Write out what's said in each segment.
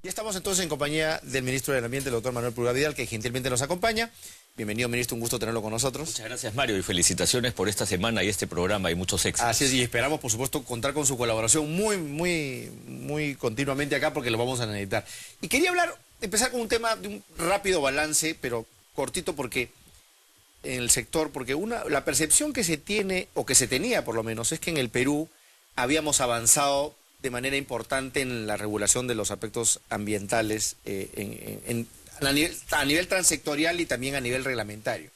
Ya estamos entonces en compañía del ministro del Ambiente, el doctor Manuel Pulgar Vidal, que gentilmente nos acompaña. Bienvenido, ministro, un gusto tenerlo con nosotros. Muchas gracias, Mario, y felicitaciones por esta semana y este programa y muchos éxitos. Así es, y esperamos, por supuesto, contar con su colaboración muy continuamente acá porque lo vamos a necesitar. Y quería empezar con un tema de un rápido balance, pero cortito porque en el sector, porque la percepción que se tiene, o que se tenía por lo menos, es que en el Perú habíamos avanzado de manera importante en la regulación de los aspectos ambientales a nivel transsectorial y también a nivel reglamentario.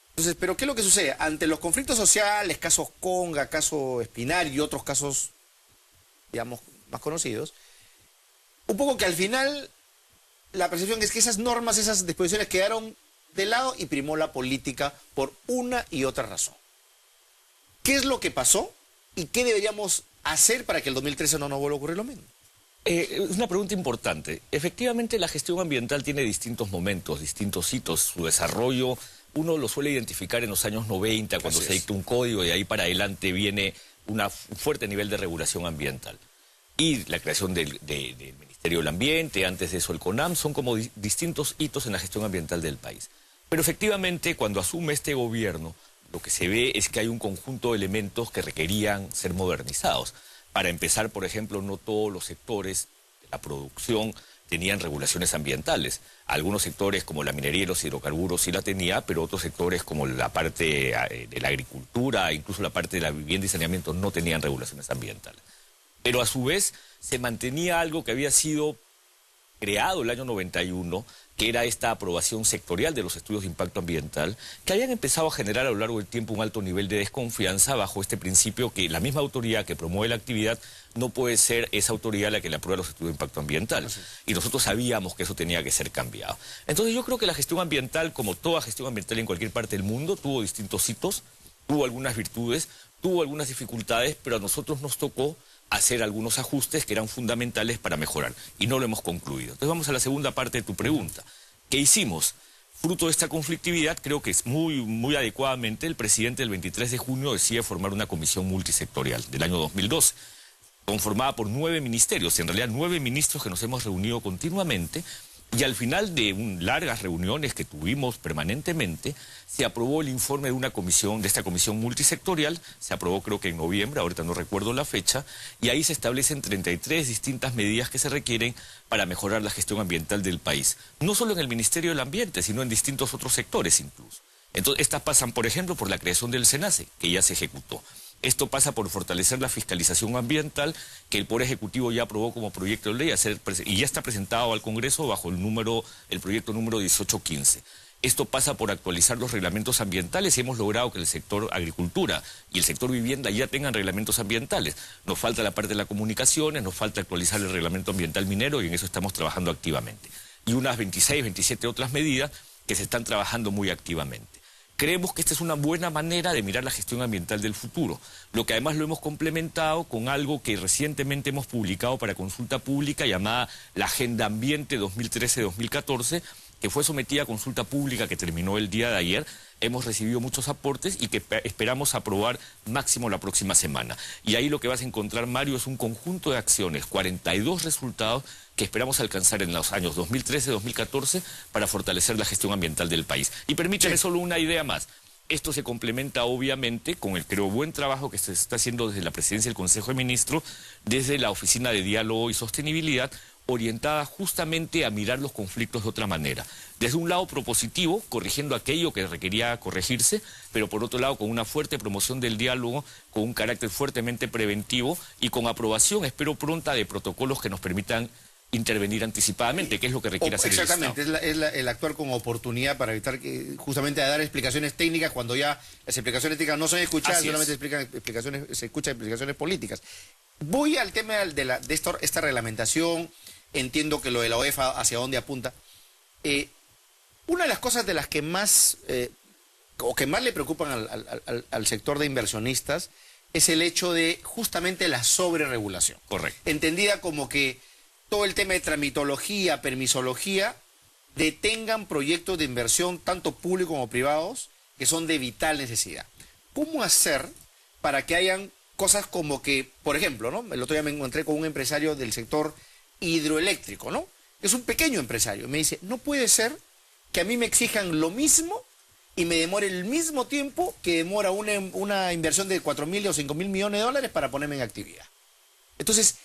Entonces, ¿pero qué es lo que sucede? Ante los conflictos sociales, casos Conga, caso Espinar y otros casos, digamos, más conocidos, un poco que al final la percepción es que esas normas, esas disposiciones quedaron de lado y primó la política por una y otra razón. ¿Qué es lo que pasó y qué deberíamos hacer para que el 2013 no nos vuelva a ocurrir lo mismo? Es una pregunta importante. Efectivamente, la gestión ambiental tiene distintos momentos, distintos hitos. Su desarrollo, uno lo suele identificar en los años 90, cuando se dicta un código, y de ahí para adelante viene un fuerte nivel de regulación ambiental. Y la creación del Ministerio del Ambiente, antes de eso el CONAM, son como distintos hitos en la gestión ambiental del país. Pero efectivamente, cuando asume este gobierno, lo que se ve es que hay un conjunto de elementos que requerían ser modernizados. Para empezar, por ejemplo, no todos los sectores de la producción tenían regulaciones ambientales. Algunos sectores, como la minería y los hidrocarburos, sí la tenía, pero otros sectores, como la parte de la agricultura, incluso la parte de la vivienda y saneamiento, no tenían regulaciones ambientales. Pero a su vez se mantenía algo que había sido creado el año 91, que era esta aprobación sectorial de los estudios de impacto ambiental, que habían empezado a generar a lo largo del tiempo un alto nivel de desconfianza bajo este principio que la misma autoridad que promueve la actividad no puede ser esa autoridad la que le aprueba los estudios de impacto ambiental. Y nosotros sabíamos que eso tenía que ser cambiado. Entonces yo creo que la gestión ambiental, como toda gestión ambiental en cualquier parte del mundo, tuvo distintos hitos, tuvo algunas virtudes, tuvo algunas dificultades, pero a nosotros nos tocó hacer algunos ajustes que eran fundamentales para mejorar, y no lo hemos concluido. Entonces vamos a la segunda parte de tu pregunta. ¿Qué hicimos? Fruto de esta conflictividad, creo que es muy adecuadamente, el presidente el 23 de junio decide formar una comisión multisectorial del año 2012, conformada por 9 ministerios, en realidad 9 ministros que nos hemos reunido continuamente, y al final de largas reuniones que tuvimos permanentemente, se aprobó el informe de esta comisión multisectorial, se aprobó creo que en noviembre, ahorita no recuerdo la fecha, y ahí se establecen 33 distintas medidas que se requieren para mejorar la gestión ambiental del país. No solo en el Ministerio del Ambiente, sino en distintos otros sectores incluso. Entonces, estas pasan, por ejemplo, por la creación del SENACE, que ya se ejecutó. Esto pasa por fortalecer la fiscalización ambiental, que el Poder Ejecutivo ya aprobó como proyecto de ley y ya está presentado al Congreso bajo el proyecto número 1815. Esto pasa por actualizar los reglamentos ambientales y hemos logrado que el sector agricultura y el sector vivienda ya tengan reglamentos ambientales. Nos falta la parte de las comunicaciones, nos falta actualizar el reglamento ambiental minero y en eso estamos trabajando activamente. Y unas 26, 27 otras medidas que se están trabajando muy activamente. Creemos que esta es una buena manera de mirar la gestión ambiental del futuro, lo que además lo hemos complementado con algo que recientemente hemos publicado para consulta pública llamada la Agenda Ambiente 2013-2014, que fue sometida a consulta pública que terminó el día de ayer. Hemos recibido muchos aportes y que esperamos aprobar máximo la próxima semana. Y ahí lo que vas a encontrar, Mario, es un conjunto de acciones, 42 resultados que esperamos alcanzar en los años 2013-2014 para fortalecer la gestión ambiental del país. Y permíteme solo una idea más. Esto se complementa obviamente con el, creo, buen trabajo que se está haciendo desde la Presidencia del Consejo de Ministros, desde la Oficina de Diálogo y Sostenibilidad, orientada justamente a mirar los conflictos de otra manera. Desde un lado propositivo, corrigiendo aquello que requería corregirse, pero por otro lado con una fuerte promoción del diálogo, con un carácter fuertemente preventivo y con aprobación, espero pronta, de protocolos que nos permitan intervenir anticipadamente, que es lo que requiere hacer el Estado. Exactamente, el actuar con oportunidad para evitar que justamente dar explicaciones técnicas cuando ya las explicaciones técnicas no son escuchadas, solamente se escuchan explicaciones políticas. Voy al tema de esta reglamentación. Entiendo que lo de la OEFA hacia dónde apunta. Una de las cosas de las que más le preocupan al sector de inversionistas es el hecho de justamente la sobreregulación. Correcto. Entendida como que todo el tema de tramitología, permisología, detengan proyectos de inversión, tanto públicos como privados, que son de vital necesidad. ¿Cómo hacer para que hayan cosas como que, por ejemplo, ¿no? El otro día me encontré con un empresario del sector hidroeléctrico, ¿no? Es un pequeño empresario. Me dice, no puede ser que a mí me exijan lo mismo y me demore el mismo tiempo que demora una inversión de 4.000 o 5.000 millones de dólares para ponerme en actividad. Entonces,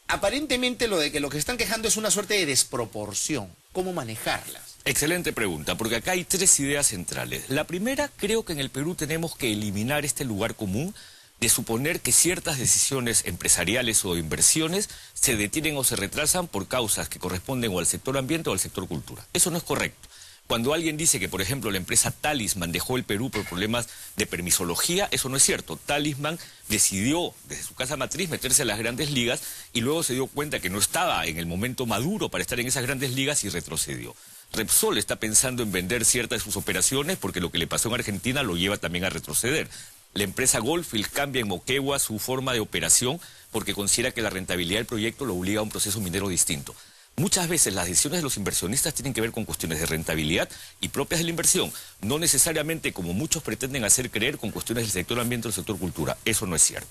aparentemente lo que se están quejando es una suerte de desproporción. ¿Cómo manejarlas? Excelente pregunta, porque acá hay tres ideas centrales. La primera, creo que en el Perú tenemos que eliminar este lugar común de suponer que ciertas decisiones empresariales o de inversiones se detienen o se retrasan por causas que corresponden o al sector ambiente o al sector cultura. Eso no es correcto. Cuando alguien dice que, por ejemplo, la empresa Talisman dejó el Perú por problemas de permisología, eso no es cierto. Talisman decidió, desde su casa matriz, meterse a las grandes ligas y luego se dio cuenta que no estaba en el momento maduro para estar en esas grandes ligas y retrocedió. Repsol está pensando en vender ciertas de sus operaciones porque lo que le pasó en Argentina lo lleva también a retroceder. La empresa Goldfield cambia en Moquegua su forma de operación porque considera que la rentabilidad del proyecto lo obliga a un proceso minero distinto. Muchas veces las decisiones de los inversionistas tienen que ver con cuestiones de rentabilidad y propias de la inversión, no necesariamente, como muchos pretenden hacer creer, con cuestiones del sector ambiente o del sector cultura. Eso no es cierto.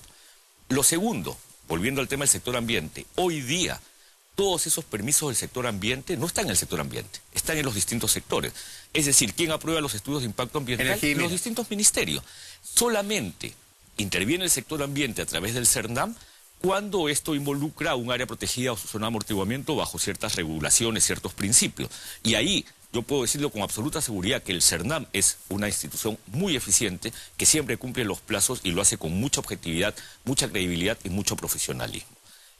Lo segundo, volviendo al tema del sector ambiente, hoy día todos esos permisos del sector ambiente no están en el sector ambiente, están en los distintos sectores. Es decir, ¿quién aprueba los estudios de impacto ambiental? Los distintos ministerios. Solamente interviene el sector ambiente a través del CERNAM cuando esto involucra un área protegida o su zona de amortiguamiento bajo ciertas regulaciones, ciertos principios. Y ahí yo puedo decirlo con absoluta seguridad que el CERNAM es una institución muy eficiente que siempre cumple los plazos y lo hace con mucha objetividad, mucha credibilidad y mucho profesionalismo.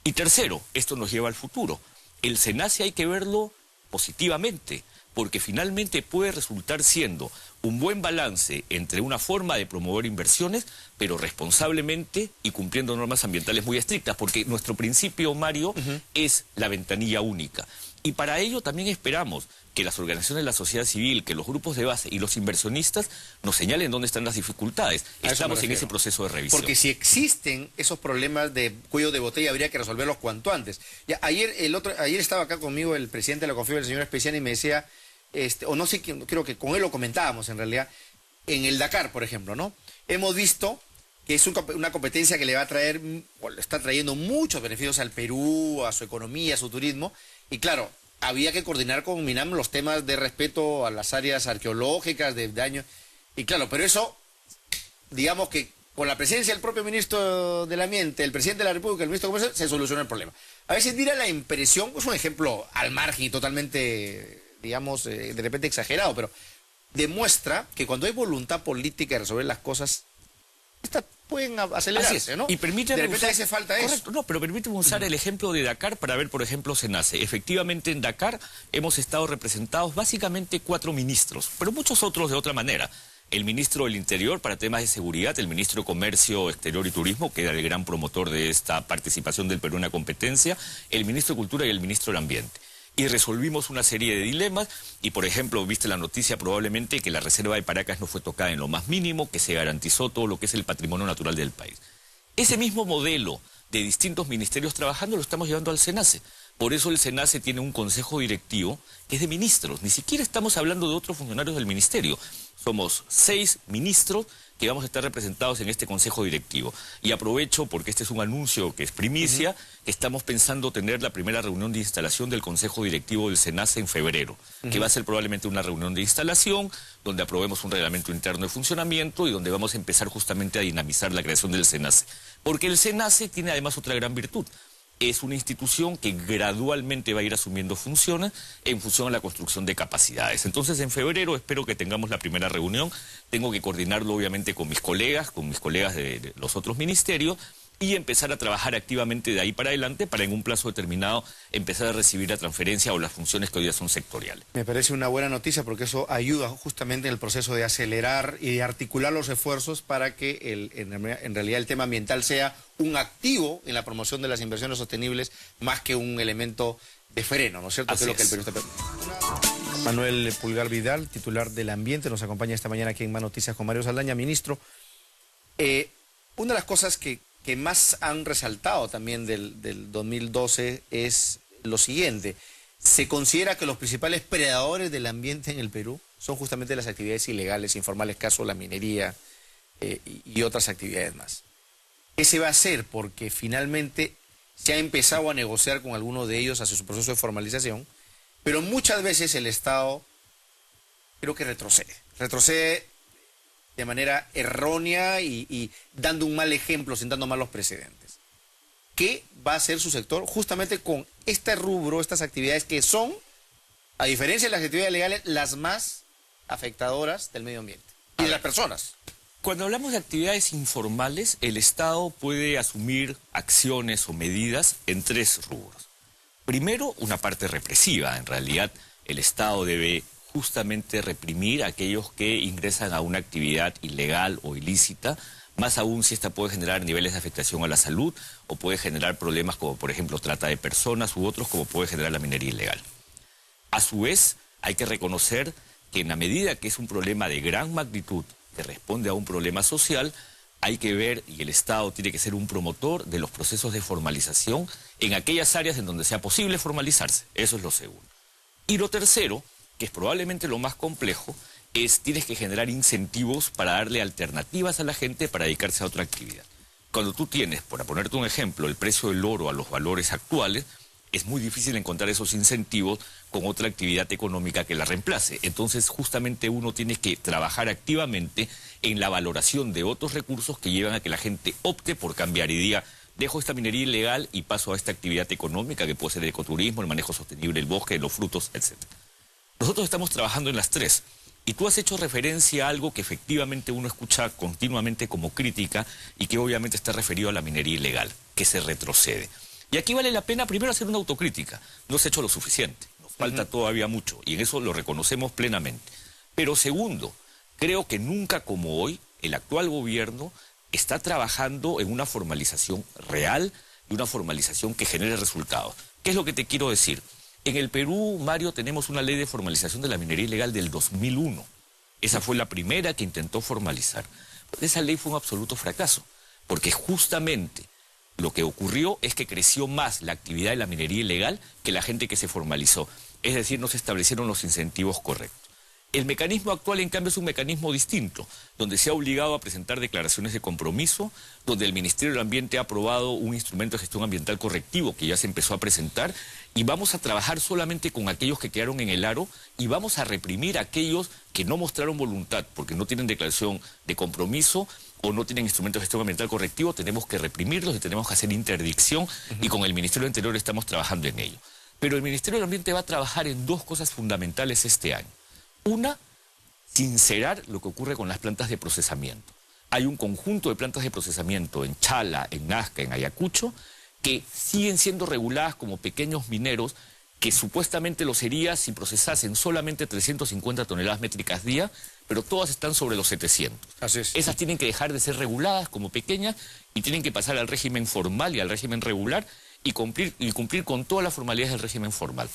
Y tercero, esto nos lleva al futuro. El SENACE hay que verlo positivamente, porque finalmente puede resultar siendo un buen balance entre una forma de promover inversiones, pero responsablemente y cumpliendo normas ambientales muy estrictas, porque nuestro principio, Mario, es la ventanilla única. Y para ello también esperamos que las organizaciones de la sociedad civil, que los grupos de base y los inversionistas nos señalen dónde están las dificultades. Estamos en ese proceso de revisión. Porque si existen esos problemas de cuello de botella, habría que resolverlos cuanto antes. Ya, ayer estaba acá conmigo el presidente de la CONFEB, el señor Especiani, y me decía, o no sé, creo que con él lo comentábamos en realidad, en el Dakar, por ejemplo, ¿no? Hemos visto que es una competencia que le va a traer, o le está trayendo muchos beneficios al Perú, a su economía, a su turismo, y claro, había que coordinar con MINAM los temas de respeto a las áreas arqueológicas, de daño, y claro, pero eso, digamos que con la presencia del propio ministro del Ambiente, el presidente de la República, el ministro de Comercio, se soluciona el problema. A veces mira la impresión, es un ejemplo al margen y totalmente, digamos, de repente exagerado, pero demuestra que cuando hay voluntad política de resolver las cosas, estas pueden acelerarse, ¿no? Y permíteme de repente hace falta correcto, eso. No, pero permíteme usar el ejemplo de Dakar para ver, por ejemplo, SENACE. Efectivamente, en Dakar hemos estado representados básicamente 4 ministros, pero muchos otros de otra manera. El ministro del Interior para temas de seguridad, el ministro de Comercio Exterior y Turismo, que era el gran promotor de esta participación del Perú en la competencia, el ministro de Cultura y el ministro del Ambiente. Y resolvimos una serie de dilemas y, por ejemplo, viste la noticia probablemente que la reserva de Paracas no fue tocada en lo más mínimo, que se garantizó todo lo que es el patrimonio natural del país. Ese mismo modelo de distintos ministerios trabajando lo estamos llevando al SENACE. Por eso el SENACE tiene un consejo directivo que es de ministros. Ni siquiera estamos hablando de otros funcionarios del ministerio. Somos 6 ministros que vamos a estar representados en este consejo directivo. Y aprovecho, porque este es un anuncio que es primicia, que estamos pensando tener la primera reunión de instalación del consejo directivo del SENACE en febrero, que va a ser probablemente una reunión de instalación, donde aprobemos un reglamento interno de funcionamiento y donde vamos a empezar justamente a dinamizar la creación del SENACE. Porque el SENACE tiene además otra gran virtud. Es una institución que gradualmente va a ir asumiendo funciones en función a la construcción de capacidades. Entonces, en febrero espero que tengamos la primera reunión. Tengo que coordinarlo, obviamente, con mis colegas de los otros ministerios y empezar a trabajar activamente de ahí para adelante para en un plazo determinado empezar a recibir la transferencia o las funciones que hoy día son sectoriales. Me parece una buena noticia porque eso ayuda justamente en el proceso de acelerar y de articular los esfuerzos para que en realidad el tema ambiental sea un activo en la promoción de las inversiones sostenibles más que un elemento de freno, ¿no es cierto? Así que es lo que el Perú está... Manuel Pulgar Vidal, titular del Ambiente, nos acompaña esta mañana aquí en Más Noticias con Mario Saldaña. Ministro, una de las cosas que más han resaltado también del 2012 es lo siguiente. Se considera que los principales predadores del ambiente en el Perú son justamente las actividades ilegales, informales, caso la minería y otras actividades más. ¿Qué se va a hacer? Porque finalmente se ha empezado a negociar con algunos de ellos hacia su proceso de formalización, pero muchas veces el Estado creo que retrocede de manera errónea y dando un mal ejemplo, sentando malos precedentes. ¿Qué va a hacer su sector justamente con este rubro, estas actividades que son, a diferencia de las actividades legales, las más afectadoras del medio ambiente y de las personas? Cuando hablamos de actividades informales, el Estado puede asumir acciones o medidas en 3 rubros. Primero, una parte represiva. En realidad, el Estado debe justamente reprimir a aquellos que ingresan a una actividad ilegal o ilícita, más aún si esta puede generar niveles de afectación a la salud o puede generar problemas como, por ejemplo, trata de personas u otros como puede generar la minería ilegal. A su vez, hay que reconocer que en la medida que es un problema de gran magnitud que responde a un problema social, hay que ver, y el Estado tiene que ser un promotor de los procesos de formalización en aquellas áreas en donde sea posible formalizarse. Eso es lo segundo. Y lo tercero, que es probablemente lo más complejo, es tienes que generar incentivos para darle alternativas a la gente para dedicarse a otra actividad. Cuando tú tienes, por ponerte un ejemplo, el precio del oro a los valores actuales, es muy difícil encontrar esos incentivos con otra actividad económica que la reemplace. Entonces, justamente uno tiene que trabajar activamente en la valoración de otros recursos que llevan a que la gente opte por cambiar y diga, dejo esta minería ilegal y paso a esta actividad económica que puede ser el ecoturismo, el manejo sostenible del bosque, de los frutos, etc. Nosotros estamos trabajando en las 3. Y tú has hecho referencia a algo que efectivamente uno escucha continuamente como crítica y que obviamente está referido a la minería ilegal, que se retrocede. Y aquí vale la pena primero hacer una autocrítica. No se ha hecho lo suficiente, nos falta todavía mucho y en eso lo reconocemos plenamente. Pero segundo, creo que nunca como hoy el actual gobierno está trabajando en una formalización real y una formalización que genere resultados. ¿Qué es lo que te quiero decir? En el Perú, Mario, tenemos una ley de formalización de la minería ilegal del 2001. Esa fue la primera que intentó formalizar. Esa ley fue un absoluto fracaso, porque justamente lo que ocurrió es que creció más la actividad de la minería ilegal que la gente que se formalizó. Es decir, no se establecieron los incentivos correctos. El mecanismo actual, en cambio, es un mecanismo distinto, donde se ha obligado a presentar declaraciones de compromiso, donde el Ministerio del Ambiente ha aprobado un instrumento de gestión ambiental correctivo que ya se empezó a presentar, y vamos a trabajar solamente con aquellos que quedaron en el aro y vamos a reprimir a aquellos que no mostraron voluntad, porque no tienen declaración de compromiso o no tienen instrumento de gestión ambiental correctivo. Tenemos que reprimirlos y tenemos que hacer interdicción, y con el Ministerio del Interior estamos trabajando en ello. Pero el Ministerio del Ambiente va a trabajar en 2 cosas fundamentales este año. Una, sincerar lo que ocurre con las plantas de procesamiento. Hay un conjunto de plantas de procesamiento en Chala, en Nazca, en Ayacucho, que siguen siendo reguladas como pequeños mineros, que supuestamente lo sería si procesasen solamente 350 toneladas métricas día, pero todas están sobre los 700. Así es. Esas tienen que dejar de ser reguladas como pequeñas y tienen que pasar al régimen formal y al régimen regular y cumplir con todas las formalidades del régimen formal.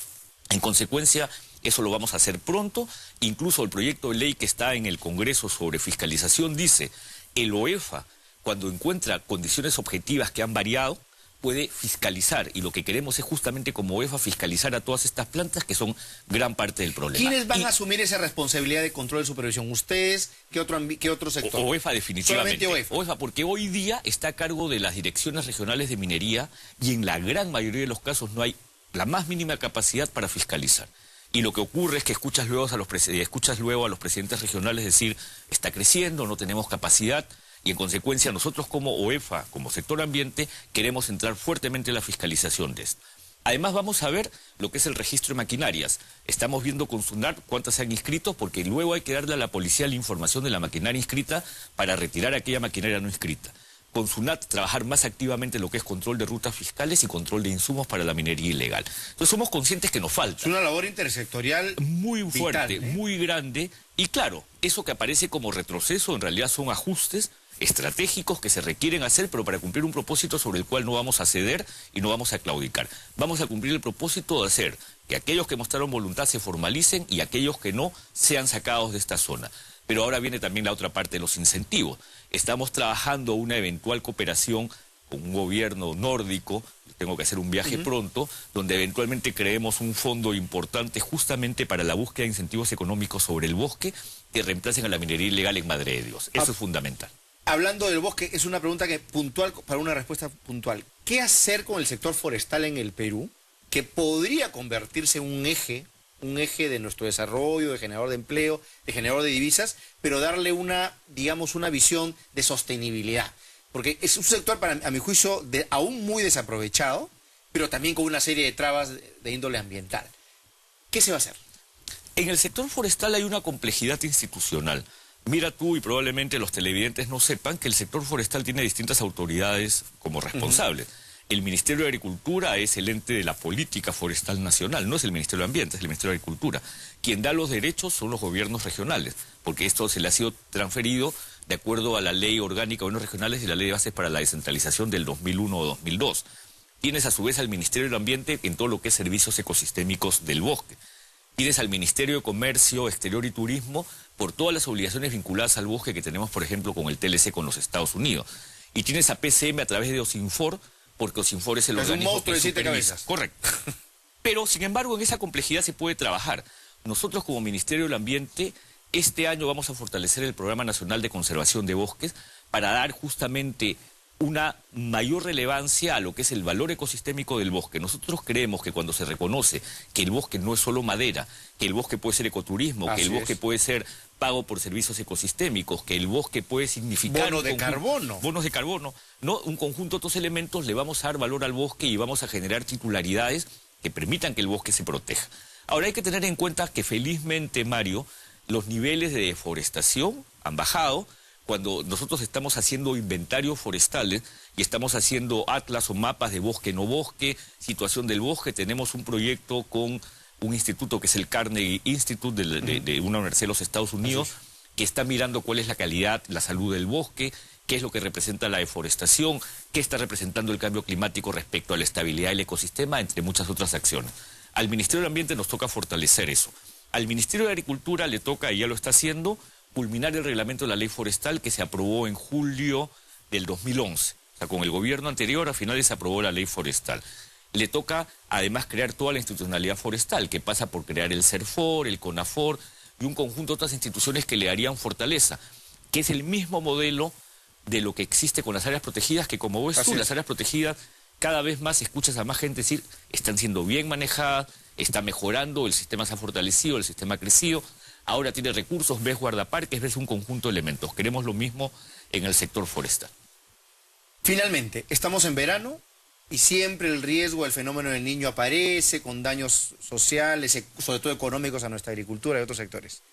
En consecuencia, eso lo vamos a hacer pronto. Incluso el proyecto de ley que está en el Congreso sobre fiscalización dice, el OEFA, cuando encuentra condiciones objetivas que han variado, puede fiscalizar, y lo que queremos es justamente como OEFA fiscalizar a todas estas plantas que son gran parte del problema. ¿Quiénes van a asumir esa responsabilidad de control y supervisión? ¿Ustedes? ¿Qué otro sector? OEFA definitivamente. Solamente OEFA, porque hoy día está a cargo de las direcciones regionales de minería y en la gran mayoría de los casos no hay la más mínima capacidad para fiscalizar. Y lo que ocurre es que escuchas luego a los presidentes regionales decir, está creciendo, no tenemos capacidad. Y en consecuencia nosotros como OEFA, como sector ambiente, queremos entrar fuertemente en la fiscalización de esto. Además vamos a ver lo que es el registro de maquinarias. Estamos viendo con SUNAT cuántas se han inscrito, porque luego hay que darle a la policía la información de la maquinaria inscrita para retirar aquella maquinaria no inscrita. Con SUNAT trabajar más activamente lo que es control de rutas fiscales y control de insumos para la minería ilegal. Entonces somos conscientes que nos falta. Es una labor intersectorial muy fuerte, vital, muy grande. Y claro, eso que aparece como retroceso en realidad son ajustes estratégicos que se requieren hacer, pero para cumplir un propósito sobre el cual no vamos a ceder y no vamos a claudicar. Vamos a cumplir el propósito de hacer que aquellos que mostraron voluntad se formalicen y aquellos que no sean sacados de esta zona. Pero ahora viene también la otra parte de los incentivos. Estamos trabajando una eventual cooperación con un gobierno nórdico, tengo que hacer un viaje pronto, donde eventualmente creemos un fondo importante justamente para la búsqueda de incentivos económicos sobre el bosque que reemplacen a la minería ilegal en Madre de Dios. Eso es fundamental. Hablando del bosque, es una pregunta que puntual, para una respuesta puntual. ¿Qué hacer con el sector forestal en el Perú que podría convertirse en un eje de nuestro desarrollo, de generador de empleo, de generador de divisas, pero darle una, digamos, una visión de sostenibilidad? Porque es un sector, a mi juicio, aún muy desaprovechado, pero también con una serie de trabas de índole ambiental. ¿Qué se va a hacer? En el sector forestal hay una complejidad institucional. Mira tú, y probablemente los televidentes no sepan, que el sector forestal tiene distintas autoridades como responsables. El Ministerio de Agricultura es el ente de la política forestal nacional, no es el Ministerio de Ambiente, es el Ministerio de Agricultura. Quien da los derechos son los gobiernos regionales, porque esto se le ha sido transferido de acuerdo a la Ley Orgánica de Gobiernos Regionales y la Ley de Bases para la Descentralización del 2001 o 2002. Tienes a su vez al Ministerio del Ambiente en todo lo que es servicios ecosistémicos del bosque. Tienes al Ministerio de Comercio, Exterior y Turismo por todas las obligaciones vinculadas al bosque que tenemos, por ejemplo, con el TLC con los Estados Unidos. Y tienes a PCM a través de OSINFOR, porque OSINFOR es el organismo un monstruo de 7 cabezas. Correcto. Pero, sin embargo, en esa complejidad se puede trabajar. Nosotros, como Ministerio del Ambiente, este año vamos a fortalecer el Programa Nacional de Conservación de Bosques para dar justamente una mayor relevancia a lo que es el valor ecosistémico del bosque. Nosotros creemos que cuando se reconoce que el bosque no es solo madera, que el bosque puede ser ecoturismo, que el bosque puede ser pago por servicios ecosistémicos, que el bosque puede significar... Bonos de carbono. Bonos de carbono, ¿no? Un conjunto de otros elementos, le vamos a dar valor al bosque y vamos a generar titularidades que permitan que el bosque se proteja. Ahora hay que tener en cuenta que felizmente, Mario, los niveles de deforestación han bajado. Cuando nosotros estamos haciendo inventarios forestales y estamos haciendo atlas o mapas de bosque, no bosque, situación del bosque, tenemos un proyecto con un instituto que es el Carnegie Institute de una universidad de los Estados Unidos, que está mirando cuál es la calidad, la salud del bosque, qué es lo que representa la deforestación, qué está representando el cambio climático respecto a la estabilidad del ecosistema, entre muchas otras acciones. Al Ministerio del Ambiente nos toca fortalecer eso. Al Ministerio de Agricultura le toca, y ya lo está haciendo, culminar el reglamento de la ley forestal que se aprobó en julio del 2011. O sea, con el gobierno anterior a finales se aprobó la ley forestal. Le toca además crear toda la institucionalidad forestal, que pasa por crear el CERFOR, el CONAFOR y un conjunto de otras instituciones que le darían fortaleza, que es el mismo modelo de lo que existe con las áreas protegidas, que como ves tú, las áreas protegidas cada vez más escuchas a más gente decir, están siendo bien manejadas, está mejorando, el sistema se ha fortalecido, el sistema ha crecido. Ahora tiene recursos, ves guardaparques, ves un conjunto de elementos. Queremos lo mismo en el sector forestal. Finalmente, estamos en verano y siempre el riesgo del fenómeno del Niño aparece con daños sociales, sobre todo económicos a nuestra agricultura y otros sectores.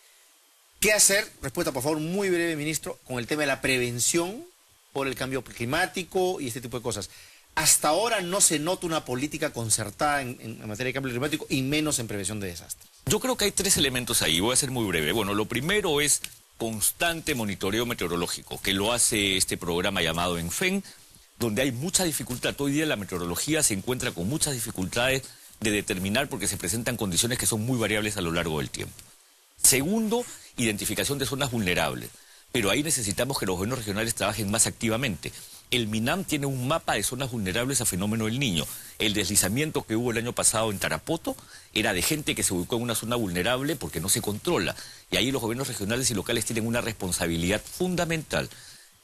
¿Qué hacer? Respuesta, por favor, muy breve, ministro, con el tema de la prevención por el cambio climático y este tipo de cosas. Hasta ahora no se nota una política concertada en materia de cambio climático y menos en prevención de desastres. Yo creo que hay 3 elementos ahí, voy a ser muy breve. Bueno, lo primero es constante monitoreo meteorológico, que lo hace este programa llamado ENFEN, donde hay mucha dificultad. Hoy día la meteorología se encuentra con muchas dificultades de determinar porque se presentan condiciones que son muy variables a lo largo del tiempo. Segundo, identificación de zonas vulnerables. Pero ahí necesitamos que los gobiernos regionales trabajen más activamente. El MINAM tiene un mapa de zonas vulnerables a fenómeno del Niño. El deslizamiento que hubo el año pasado en Tarapoto era de gente que se ubicó en una zona vulnerable porque no se controla. Y ahí los gobiernos regionales y locales tienen una responsabilidad fundamental.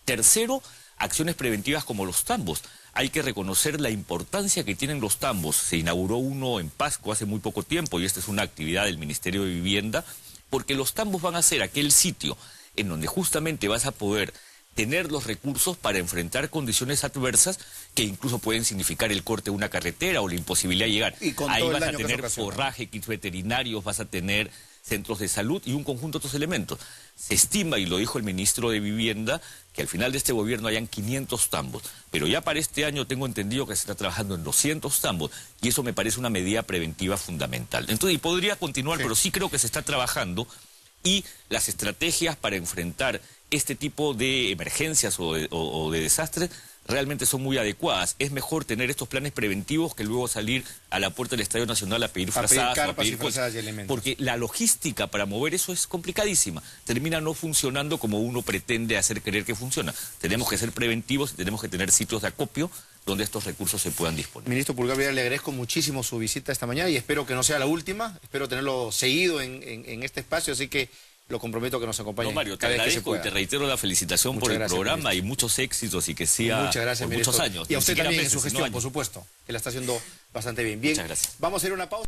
Tercero, acciones preventivas como los tambos. Hay que reconocer la importancia que tienen los tambos. Se inauguró uno en Pasco hace muy poco tiempo y esta es una actividad del Ministerio de Vivienda, porque los tambos van a ser aquel sitio en donde justamente vas a poder tener los recursos para enfrentar condiciones adversas que incluso pueden significar el corte de una carretera o la imposibilidad de llegar. Ahí vas a tener forraje, kits veterinarios, vas a tener centros de salud y un conjunto de otros elementos. Se estima, y lo dijo el ministro de Vivienda, que al final de este gobierno hayan 500 tambos. Pero ya para este año tengo entendido que se está trabajando en 200 tambos y eso me parece una medida preventiva fundamental. Entonces, y podría continuar, pero sí creo que se está trabajando y las estrategias para enfrentar este tipo de emergencias o de desastres realmente son muy adecuadas. Es mejor tener estos planes preventivos que luego salir a la puerta del Estadio Nacional a pedir frazadas o a pedir cosas, porque la logística para mover eso es complicadísima. Termina no funcionando como uno pretende hacer creer que funciona. Tenemos que ser preventivos y tenemos que tener sitios de acopio donde estos recursos se puedan disponer. Ministro Pulgar Vidal, le agradezco muchísimo su visita esta mañana y espero que no sea la última. Espero tenerlo seguido en este espacio, así que lo comprometo a que nos acompañe. No, Mario, te cada vez que se agradezco y pueda. te reitero la felicitación Muchas por el gracias, programa ministro. y muchos éxitos y que sea Muchas gracias, por muchos ministro. años. Y a ni usted siquiera también en meses, su sino gestión, años. por supuesto, que la está haciendo bastante bien. Bien, Muchas gracias. vamos a hacer una pausa.